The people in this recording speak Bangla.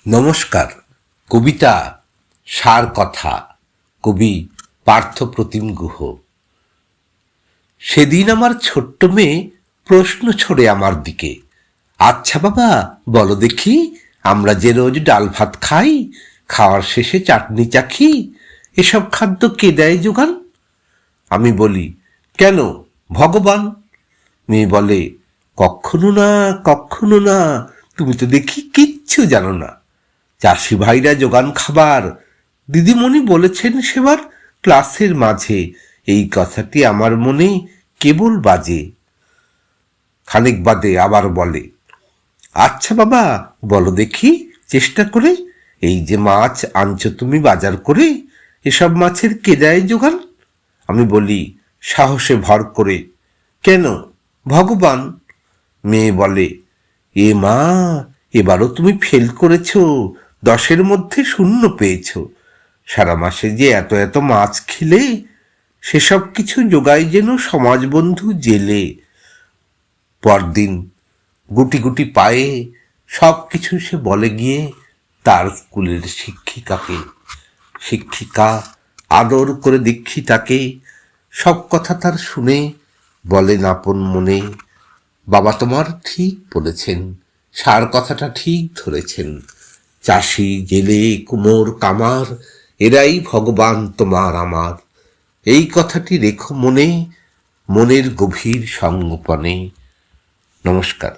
নমস্কার। কবিতা সার কথা, কবি পার্থপ্রতিম গুহ। সেদিন আমার ছোট্ট মেয়ে প্রশ্ন ছড়ে আমার দিকে, আচ্ছা বাবা বলো দেখি, আমরা যে রোজ ডাল ভাত খাই, খাওয়ার শেষে চাটনি চাখি, এসব খাদ্য কে দেয় যোগান? আমি বলি, কেন, ভগবান। মেয়ে বলে, কখনো না, কখনো না, তুমি তো দেখি কিচ্ছু জানো না। চাষি ভাইরা যোগান খাবার, দিদিমণি বলেছেন সেবার ক্লাসের মাঝে, এই কথাটি আমার মনে কেবল বাজে। খানিক বাদে আবার বলে, আচ্ছা বাবা বলো দেখি চেষ্টা করে, এই যে মাছ আনছো তুমি বাজার করে, এসব মাছের কে দেয় যোগান? আমি বলি সাহসে ভর করে, কেন, ভগবান। মেয়ে বলে, এ মা, এবারও তুমি ফেল করেছ, 10-এর মধ্যে 0 পেয়েছ। সারা মাসে যে এত এত মাছ খেলে, সেসব কিছু জোগায় যেন সমাজবন্ধু জেলে। পরদিন গুটি গুটি পায়ে সব কিছু সে বলে গিয়ে তার স্কুলের শিক্ষিকাকে। শিক্ষিকা আদর করে দীক্ষিতাকে, সব কথা তার শুনে বলেন আপন মনে, বাবা তোমার ঠিক বলেছেন, সার কথাটা ঠিক ধরেছেন। চাষি জেলে কুমোর কামার, এরাই ভগবান তোমার আমার। এই কথাটি রেখো মনে, মনের গভীর সঙ্গোপনে। নমস্কার।